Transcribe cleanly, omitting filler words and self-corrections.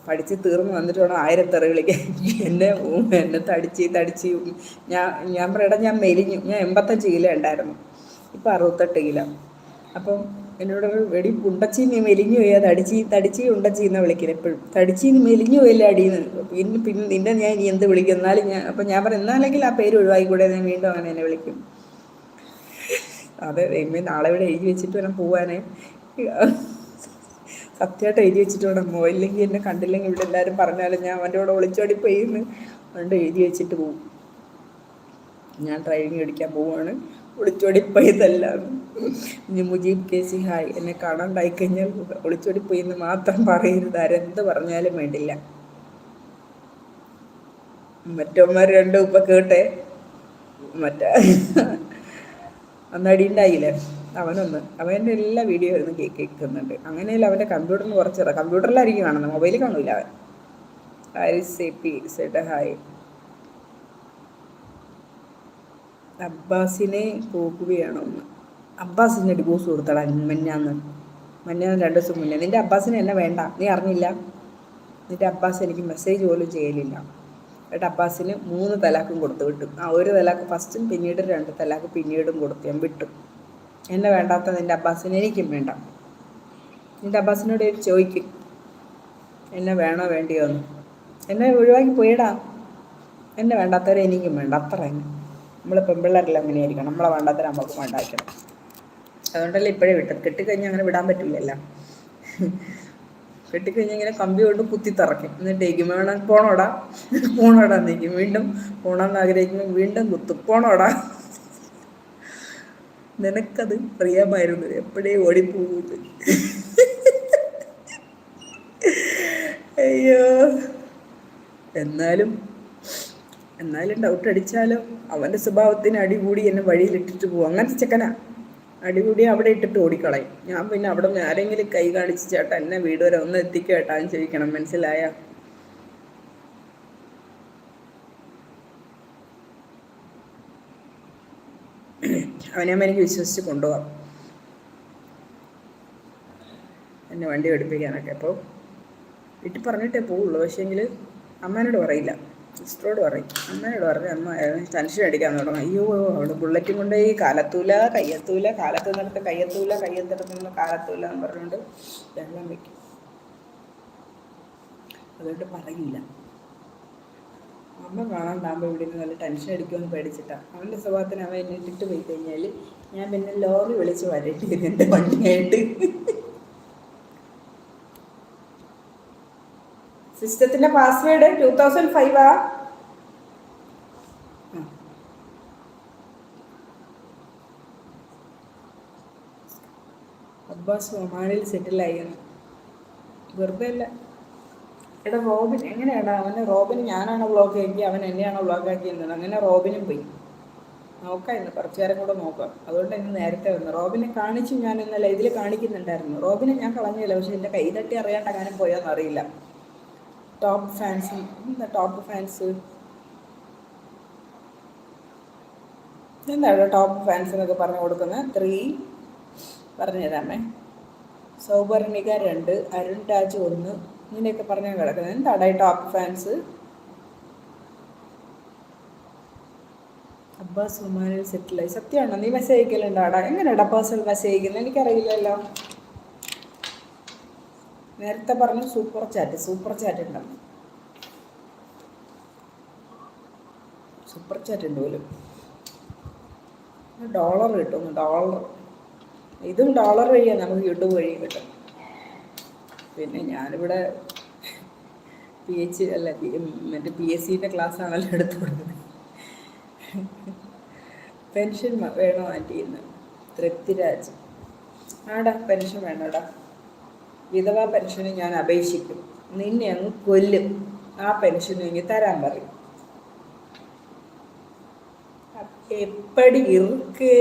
പഠിച്ച് തീർന്ന് വന്നിട്ട് വേണം 1000 തെറി വിളിക്കാൻ. എന്നെ തടിച്ച് ഞാൻ പറയടാ, ഞാൻ മെലിഞ്ഞു. ഞാൻ 85 കിലോ ഉണ്ടായിരുന്നു, ഇപ്പം 68 കിലോ. അപ്പം എന്നോട് വെടി ഉണ്ടച്ചി നീ മെലിഞ്ഞു പോയാ, തടിച്ചി ഉണ്ടച്ചി എന്നാ വിളിക്കുന്നത് എപ്പോഴും. തടിച്ചി നീ മെലിഞ്ഞു പോയില്ല അടിയെന്ന്. പിന്നെ നിന്നെ ഞാൻ ഇനി എന്ത് വിളിക്കും? എന്നാലും ഞാൻ പറയും എന്നാലെങ്കിൽ ആ പേര് ഒഴിവാക്കിക്കൂടെ, ഞാൻ വീണ്ടും അങ്ങനെ എന്നെ വിളിക്കും. അതെ നാളെ ഇവിടെ എഴുതി വെച്ചിട്ട് വേണം പോവാനേ. സത്യമായിട്ട് എഴുതി വെച്ചിട്ട് വേണം പോവാൻ. ഇല്ലെങ്കിൽ എന്നെ കണ്ടില്ലെങ്കിൽ ഇവിടെ എല്ലാവരും പറഞ്ഞാലും ഞാൻ അവൻ്റെ കൂടെ ഒളിച്ചോടി പോയിന്ന്. അതുകൊണ്ട് എഴുതി വെച്ചിട്ട് പോവും. ഞാൻ ഡ്രൈവിങ് പഠിക്കാൻ പോവുകയാണ്, ഒളിച്ചോടിപ്പോയതല്ല. ഇനി മുജീബ് കേസി ഹായ്, എന്നെ കാണാണ്ടായിക്കഴിഞ്ഞാൽ ഒളിച്ചോടിപ്പോയിന്ന് മാത്രം പറയരുത്. ആരെന്ത് പറഞ്ഞാലും വേണ്ടില്ല. മറ്റവന്മാർ രണ്ടും ഇപ്പം കേട്ടെ, മറ്റേ അന്ന് അടിയുണ്ടായില്ലേ, അവൻ്റെ എല്ലാ വീഡിയോ ആയിരുന്നു കേൾക്കുന്നുണ്ട്. അങ്ങനെയല്ല അവൻ്റെ കമ്പ്യൂട്ടറിന് കുറച്ച് കമ്പ്യൂട്ടറിലായിരിക്കും കാണുന്നത്, മൊബൈലിൽ കാണൂല അവൻ. Haris C P Z hi. അബ്ബാസിനെ പോകുകയാണോ ഒന്ന്? അബ്ബാസിൻ്റെ ഡിവോഴ്സ് കൊടുത്തടാ മഞ്ഞാന്ന് 2 ദിവസം മുന്നേ. നിൻ്റെ അബ്ബാസിനെ എന്നെ വേണ്ട, നീ അറിഞ്ഞില്ല? നിൻ്റെ അബ്ബാസ് എനിക്ക് മെസ്സേജ് പോലും ചെയ്യലില്ല. എന്നിട്ട് അബ്ബാസിന് 3 തലാക്കും കൊടുത്തു വിട്ടു. ആ 1 തലാക്ക് ഫസ്റ്റും പിന്നീട് 2 തലാക്ക് പിന്നീടും കൊടുത്തു ഞാൻ വിട്ടു. എന്നെ വേണ്ടാത്ത നിൻ്റെ അബ്ബാസിനെ എനിക്കും വേണ്ട. നിൻ്റെ അബ്ബാസിനോട് ചോദിക്കും എന്നെ വേണോ വേണ്ടിയോ എന്ന്. എന്നെ ഒഴിവാക്കി പോയിടാ. എന്നെ വേണ്ടാത്തവരെ എനിക്കും വേണ്ട, അത്ര തന്നെ. നമ്മൾ പെൺപിള്ളേരെല്ലാം അങ്ങനെയായിരിക്കണം, നമ്മളെ വേണ്ടാത്തവരെ നമുക്ക് വേണ്ടാക്കണം. അതുകൊണ്ടല്ലേ ഇപ്പോഴേ വിട്ടത്. കെട്ടിക്കഴിഞ്ഞാൽ അങ്ങനെ വിടാൻ പറ്റില്ലല്ലോ. കെട്ടിക്കഴിഞ്ഞാൽ ഇങ്ങനെ കമ്പി കൊണ്ട് കുത്തി തറയ്ക്കും. എന്നിട്ടേക്കും വേണം പോണോടാ എന്നേക്കും. വീണ്ടും പോണമെന്ന് ആഗ്രഹിക്കുമ്പോൾ വീണ്ടും കുത്തും, പോണോടാ. നിനക്കത് അറിയാമായിരുന്നു എപ്പോഴേ ഓടിപ്പോകുന്നത്. അയ്യോ, എന്നാലും ഡൗട്ട് അടിച്ചാലോ അവൻ്റെ സ്വഭാവത്തിന് അടികൂടി എന്നെ വഴിയിലിട്ടിട്ട് പോകും. അങ്ങനത്തെ ചെക്കനാ. അടികൂടി അവിടെ ഇട്ടിട്ട് ഓടിക്കളയും. ഞാൻ പിന്നെ അവിടെ നിന്ന് ആരെങ്കിലും കൈ കാണിച്ച് ചേട്ടാ എന്നെ വീട് വരെ ഒന്ന് എത്തിക്കേട്ടാന്ന് ചോദിക്കണം, മനസ്സിലായ? അവനെയമ്മ എനിക്ക് വിശ്വസിച്ച് കൊണ്ടുപോകാം, എന്നെ വണ്ടി പഠിപ്പിക്കാനൊക്കെ. അപ്പോൾ വീട്ടിൽ പറഞ്ഞിട്ടേ പോവുള്ളൂ. പക്ഷേങ്കിൽ അമ്മേനോട് പറയില്ല, സിസ്റ്ററോട് പറയും. അമ്മേനോട് പറഞ്ഞ് അമ്മ ടെൻഷൻ അടിക്കാൻ തുടങ്ങും. അയ്യോ അവിടെ ബുള്ളറ്റും കൊണ്ട് ഈ കാലത്തൂല കാലത്ത് കയ്യെത്തിടത്തുനിന്ന് കാലത്തൂല എന്ന് പറഞ്ഞുകൊണ്ട് വെള്ളം വയ്ക്കും. അതുകൊണ്ട് പറയില്ല. അമ്മ കാണാണ്ടാകുമ്പോൾ ഇവിടെ നിന്ന് നല്ല ടെൻഷൻ അടിക്കുമെന്ന് പേടിച്ചിട്ടാണ്. അവൻ്റെ സ്വഭാവത്തിന് അവൻ എന്നെ ഇട്ടിട്ട് പോയി കഴിഞ്ഞാൽ ഞാൻ പിന്നെ ലോറി വിളിച്ച് വരേണ്ടി വരും എൻ്റെ വണ്ടിയായിട്ട്. സിസ്റ്റത്തിൻ്റെ പാസ്വേഡ് 2005 അബ്ബാസ് ഒമാനിൽ സെറ്റിലായിരുന്നു. വെറുതെ അല്ല. എടാ റോബിൻ എങ്ങനെയാടാ? റോബിന് ഞാനാണോ ബ്ലോക്ക് ആക്കി, അവൻ എന്നെയാണോ ബ്ലോക്ക് ആക്കിയെന്നത്? അങ്ങനെ റോബിനും പോയി നോക്കാം, ഇന്ന് കുറച്ച് നേരം കൂടെ നോക്കാം. അതുകൊണ്ട് ഇന്ന് നേരത്തെ വന്നു. റോബിനെ കാണിച്ചു, ഞാൻ ഇന്നലെ ഇതിൽ കാണിക്കുന്നുണ്ടായിരുന്നു. റോബിനെ ഞാൻ കളഞ്ഞില്ല, പക്ഷെ എൻ്റെ കൈ തട്ടി അറിയാണ്ട് അങ്ങനെ പോയോന്ന് അറിയില്ല. ടോപ്പ് ഫാൻസ് എന്താണ് ടോപ്പ് ഫാൻസ് എന്നൊക്കെ പറഞ്ഞു കൊടുക്കുന്നത്? 3 പറഞ്ഞു തരാമേ. സൗപർണിക 2, അരുൺ രാജ് 1, ഇങ്ങനെയൊക്കെ പറഞ്ഞാൽ കിടക്കുന്നത്. എന്താടാ ഈ ടോപ്പ് ഫാൻസ്? അബ്ബാസ് ഒമാനിൽ സെറ്റിലായി. സത്യമാണോ? നീ മെസ്സേജ് അയക്കലുണ്ടാടാ? എങ്ങനെയാടാ പേഴ്സണൽ മെസ്സേജ് അയക്കുന്നത്? എനിക്കറിയില്ലല്ലോ. നേരത്തെ പറഞ്ഞു സൂപ്പർ ചാറ്റ് ഉണ്ടെന്ന്. സൂപ്പർ ചാറ്റ് ഉണ്ട് പോലും. $, കിട്ടും. ഇതും $, വഴിയാണ് നമുക്ക് യൂട്യൂബ് വഴി കിട്ടും. പിന്നെ ഞാനിവിടെ മറ്റേ PSCൻ്റെ ക്ലാസ്സാണല്ലോ എടുത്തു കൊടുക്കുന്നത്. പെൻഷൻ വേണോ ആൻറ്റി എന്ന് തൃപ്തിരാജ്. ആടാ പെൻഷൻ വേണോടാ. വിധവാ പെൻഷന് ഞാൻ അപേക്ഷിക്കും, നിന്നെ അങ്ങ് കൊല്ലും. ആ പെൻഷനും ഇങ്ങ് തരാൻ പറയും. എപ്പടി ഇറുക്ക്.